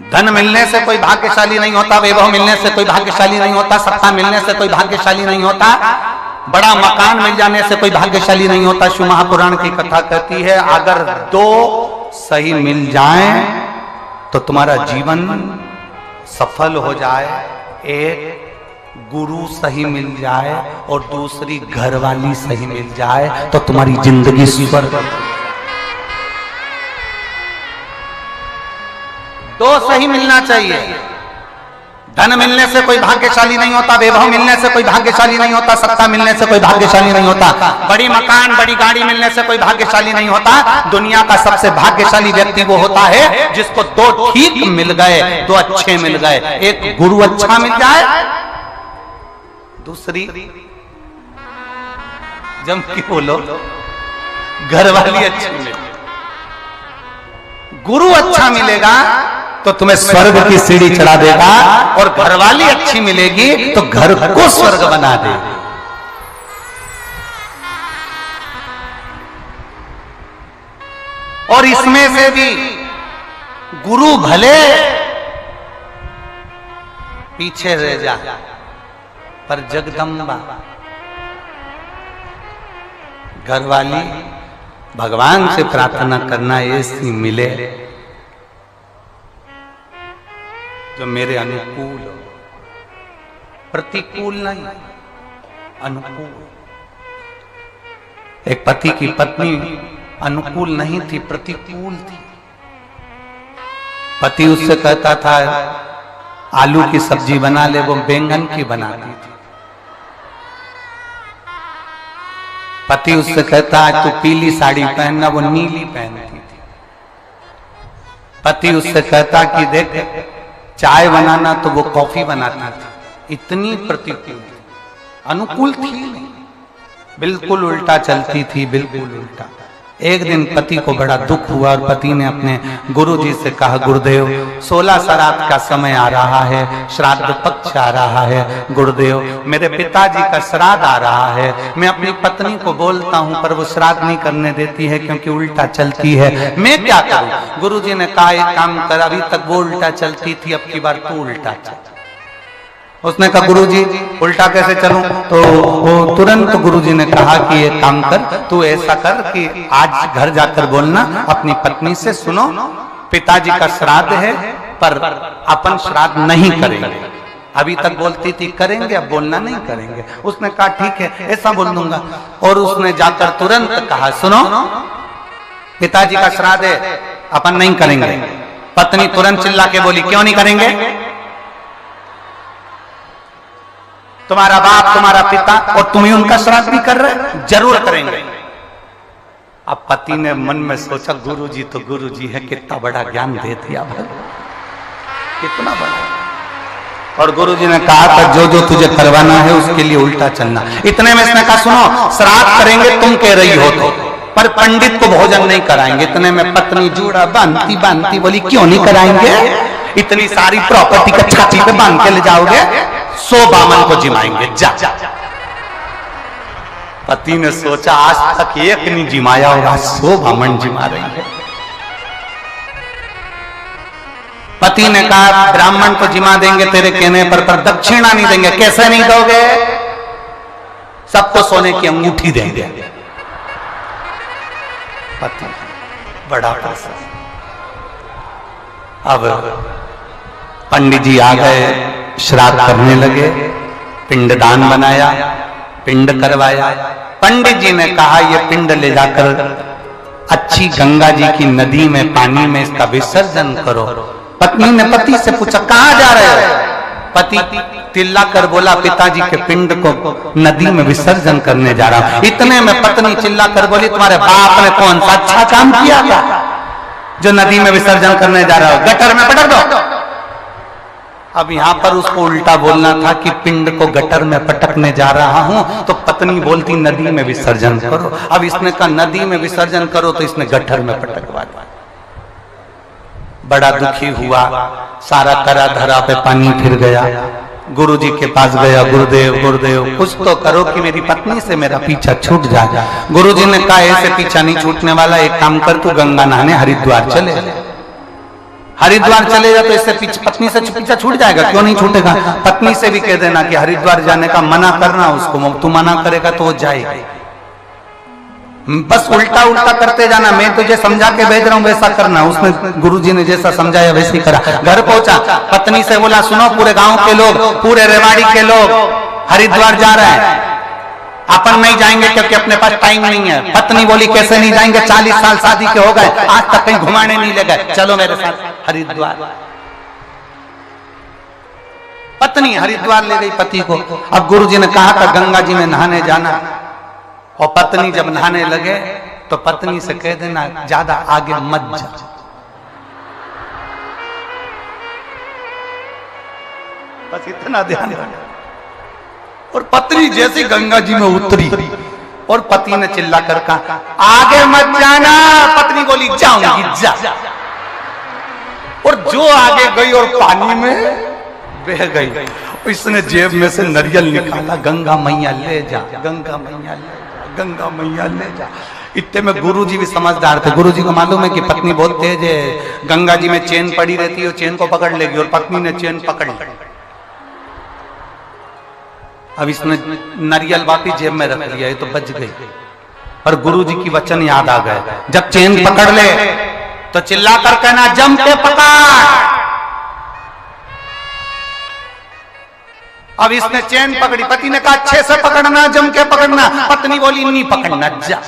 धन मिलने से कोई भाग्यशाली नहीं होता, वैभव मिलने से कोई भाग्यशाली नहीं होता, सत्ता मिलने से कोई भाग्यशाली नहीं होता, बड़ा मकान मिल जाने से कोई भाग्यशाली नहीं होता। शिव महापुराण की कथा कहती है, अगर दो सही मिल जाएं तो तुम्हारा जीवन सफल हो जाए, एक गुरु सही मिल जाए और दूसरी घरवाली सही मिल जाए तो तुम्हारी जिंदगी स्वर्ग। दो सही मिलना चाहिए, धन मिलने से कोई भाग्यशाली नहीं होता, वैभव मिलने से कोई भाग्यशाली नहीं होता, सत्ता मिलने से कोई भाग्यशाली नहीं होता, बड़ी मकान बड़ी गाड़ी मिलने से कोई भाग्यशाली नहीं होता। दुनिया का सबसे भाग्यशाली व्यक्ति वो होता है जिसको दो ठीक मिल गए, दो अच्छे मिल गए। एक गुरु अच्छा मिल जाए, दूसरी जम की बोलो घर वाली अच्छी मिले। गुरु अच्छा मिलेगा तो तुम्हें स्वर्ग की सीढ़ी चढ़ा देगा, और घरवाली अच्छी मिलेगी तो घर को स्वर्ग बना देगी। और इसमें से भी गुरु भले पीछे रह जा, पर जगदम्बा घरवाली भगवान से प्रार्थना करना ऐसी मिले जो मेरे अनुकूल हो, प्रतिकूल नहीं, अनुकूल। एक पति की पत्नी अनुकूल नहीं थी, प्रतिकूल थी। पति उससे कहता था आलू की सब्जी बना ले, वो बैंगन की बनाती थी। पति उससे कहता है तू पीली साड़ी पहनना, वो नीली पहनती थी। पति उससे कहता कि देख चाय बनाना, तो वो कॉफी बनाती थी। इतनी प्रतिकूल, अनुकूल थी नहीं, बिल्कुल उल्टा चलती थी, बिल्कुल उल्टा। एक दिन पति को बड़ा दुख हुआ और पति ने अपने गुरुजी से कहा, गुरुदेव 16 श्राद्ध का समय आ रहा है, श्राद्ध पक्ष आ रहा है, गुरुदेव मेरे पिताजी का श्राद्ध आ रहा है। मैं अपनी पत्नी को बोलता हूं पर वो श्राद्ध नहीं करने देती है क्योंकि उल्टा चलती है, मैं क्या करूं? गुरुजी ने कहा एक काम कर, अभी तक वो उल्टा चलती थी, अब की बार तू उल्टा चल। उसने कहा गुरुजी उल्टा कैसे चलूं? तो वो तुरंत गुरुजी ने कहा कि ये काम कर, तू ऐसा कर कि आज घर जाकर बोलना अपनी पत्नी से, सुनो पिताजी का श्राद्ध है पर अपन श्राद्ध नहीं करेंगे। अभी तक बोलती थी करेंगे, अब बोलना नहीं करेंगे। उसने कहा ठीक है, ऐसा बोल दूंगा। और उसने जाकर तुरंत कहा सुनो पिताजी का श्राद्ध है, अपन नहीं करेंगे। पत्नी तुरंत चिल्ला के बोली क्यों नहीं करेंगे? तुम्हारा बाप तुम्हारा पिता और तुम ही उनका श्राद्ध भी कर रहे, जरूर करेंगे। अब पति ने मन में सोचा गुरुजी तो गुरुजी है, कितना बड़ा ज्ञान दे दिया भाई, कितना बड़ा। और गुरुजी ने कहा था जो जो तुझे करवाना है उसके लिए उल्टा चलना। इतने में इसने कहा सुनो श्राद्ध करेंगे तुम कह रही हो तो, पर पंडित को भोजन नहीं कराएंगे। इतने में पत्नी जूड़ा बांधती बांधती बोली क्यों नहीं कराएंगे? इतनी सारी प्रॉपर्टी का छाती पे बांध के ले जाओगे, 100 बामन को जिमाएंगे जा। पति ने सोचा आज तक एक नहीं जिमाया और आज 100 बामन जिमा रही है। पति ने कहा ब्राह्मण को जिमा देंगे तेरे कहने पर दक्षिणा नहीं देंगे। कैसे नहीं दोगे? सबको सोने की अंगूठी देंगे। पति बड़ा प्रसन्न। अब पंडित जी आ गए, श्राद्ध करने लगे, पिंडदान बनाया, पिंड करवाया। पंडित जी ने कहा ये पिंड ले जाकर अच्छी गंगा जी की नदी में पानी में इसका विसर्जन करो। पत्नी ने पति से पूछा कहाँ जा रहे हो? पति तिल्ला कर बोला पिताजी के पिंड को नदी में विसर्जन करने जा रहा हूं। इतने में पत्नी चिल्ला कर बोली तुम्हारे बाप ने कौन सा अच्छा काम किया था जो नदी में विसर्जन करने जा रहा हो? गटर में पटक दो। अब यहां पर उसको उल्टा बोलना था कि पिंड को गटर में पटकने जा रहा हूं, तो पत्नी बोलती नदी में विसर्जन करो। अब इसने कहा नदी में विसर्जन करो, तो इसने गटर में पटकवा दिया। बड़ा दुखी हुआ, सारा करा धरा पे पानी फिर गया। गुरुजी के पास गया, गुरुदेव गुरुदेव कुछ तो करो कि मेरी पत्नी से मेरा पीछा छूट जाए। गुरुजी ने कहा ऐसे पीछा नहीं छूटने वाला, एक काम कर तू गंगा नहाने हरिद्वार चले। हरिद्वार चले जा तो इससे पत्नी से पीछा छूट जाएगा। क्यों नहीं छूटेगा? पत्नी से भी कह देना कि हरिद्वार जाने का मना करना उसको, तू मना करेगा तो वो जाएगी। बस उल्टा उल्टा करते जाना, मैं तुझे समझा के भेज रहा हूं वैसा करना। उसने गुरुजी ने जैसा समझाया वैसे करा। घर पहुंचा, पत्नी से बोला सुनो पूरे गांव के लोग, पूरे रेवाड़ी के लोग हरिद्वार जा रहे हैं, अपन नहीं जाएंगे क्योंकि अपने पास टाइम नहीं है। पत्नी बोली कैसे नहीं जाएंगे? 40 साल शादी के हो गए, आज तक कहीं घुमाने नहीं ले गए, चलो मेरे साथ हरिद्वार। पत्नी हरिद्वार ले गई पति को। अब गुरुजी ने कहा था गंगा जी में नहाने जाना, और पत्नी जब नहाने लगे तो पत्नी से कह देना ज्यादा आगे मत जा। बस इतना ध्यान रखना। और पत्नी जैसे गंगा जी में उतरी और पति ने चिल्ला कर कहा आगे मत जाना। पत्नी बोली जाऊंगी जा। और जो आगे गई और पानी में बह गई। इसने जेब में से नारियल निकाला, गंगा मैया ले जा, गंगा मैया ले जा, गंगा मैया ले जा। इतने में गुरुजी भी समझदार थे। गुरुजी को मालूम है कि पत्नी बहुत तेज है, गंगा जी में चेन पड़ी रहती है, चेन को पकड़ लेगी, और पत्नी ने चेन पकड़ ली। अब इसने नारियल वापस जेब में रख लिया, ये तो बच गई। पर गुरुजी की वचन याद आ गए, जब चेन पकड़ ले तो चिल्ला कर कहना जम के पकड़। अब इसने चेन पकड़ी, पति ने कहा अच्छे से पकड़ना, जम के पकड़ना। पत्नी बोली नहीं पकड़ना, जा।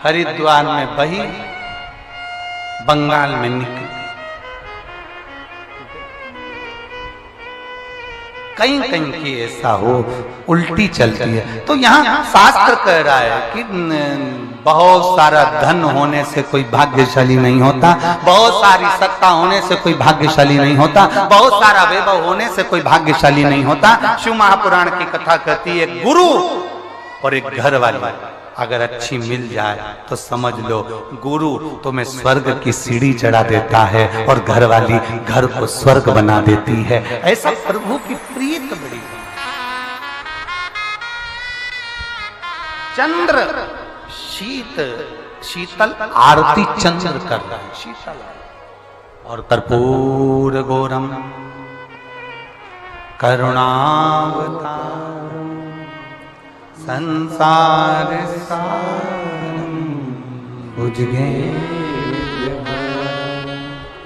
हरिद्वार में बही, बंगाल में निकली। कहीं कहीं की ऐसा हो उल्टी चलती है। तो यहाँ शास्त्र कह रहा है कि बहुत सारा धन होने से कोई भाग्यशाली नहीं होता, बहुत सारी सत्ता होने से कोई भाग्यशाली नहीं होता, बहुत सारा वैभव होने से कोई भाग्यशाली नहीं होता। शिव महापुराण की कथा कहती है गुरु और एक घर वाली अगर अच्छी मिल जाए तो समझ लो गुरु तुम्हें स्वर्ग की सीढ़ी चढ़ा देता है और घर वाली घर को स्वर्ग बना देती है। ऐसा प्रभु की प्रीत बड़ी। चंद्र शीतल आरती चंद्र कर रहा है, शीतल। और कर्पूर गौरम करुणावतारम संसार सारम भुजगे।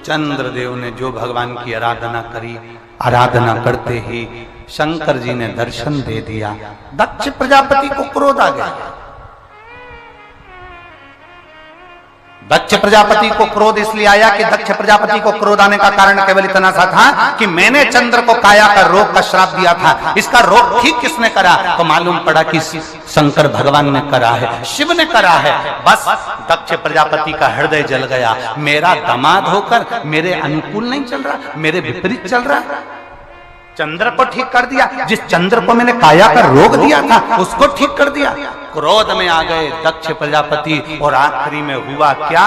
चंद्रदेव ने जो भगवान की आराधना करी, आराधना करते ही शंकर जी ने दर्शन दे दिया। दक्ष प्रजापति को क्रोध आ गया। दक्ष प्रजापति को क्रोध इसलिए आया कि दक्ष प्रजापति को क्रोध आने का कारण केवल इतना सा था कि मैंने चंद्र को काया का रोग का श्राप दिया था, इसका रोग ठीक किसने करा? तो मालूम पड़ा कि शंकर भगवान ने करा है, शिव ने करा है। बस दक्ष प्रजापति का हृदय जल गया। मेरा दामाद होकर मेरे अनुकूल नहीं चल रहा, मेरे विपरीत चल रहा। चंद्र को ठीक कर दिया, जिस चंद्र को मैंने काया का रोग दिया था उसको ठीक कर दिया। क्रोध में आ गए दक्ष प्रजापति। और आखिरी में हुआ क्या?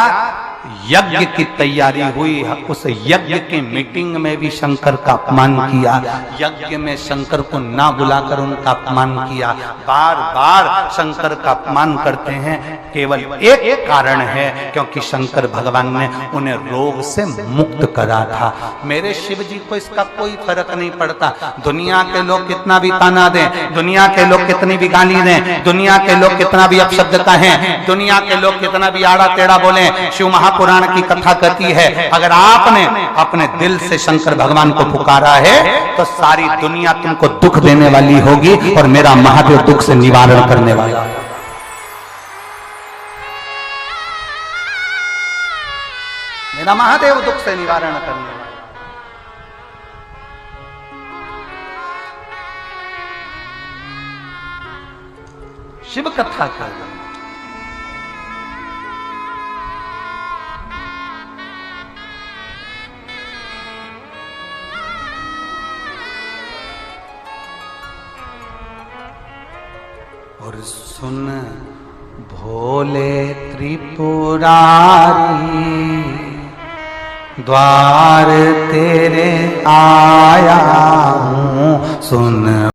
यज्ञ की तैयारी हुई। उस यज्ञ की मीटिंग में भी शंकर का अपमान किया। यज्ञ में शंकर को ना बुलाकर उनका अपमान किया। बार बार शंकर का अपमान करते हैं, केवल एक कारण है, क्योंकि शंकर भगवान ने उन्हें रोग से मुक्त करा था। मेरे शिव जी को इसका कोई फर्क नहीं पड़ता। दुनिया के लोग कितना भी ताना दें, दुनिया के लोग कितनी भी गाली दें, दुनिया के लोग कितना भी अपशब्द कहें, दुनिया के लोग कितना भी आड़ा टेढ़ा बोले, शिव महापुराण की कथा कहती है अगर आपने अपने दिल से शंकर भगवान को पुकारा है तो सारी दुनिया तुमको दुख देने वाली होगी और मेरा महादेव दुख से निवारण करने वाला है। मेरा महादेव दुख से निवारण करने वाला। शिव कथा कर और सुन भोले त्रिपुरारी द्वार तेरे आया हूँ। सुन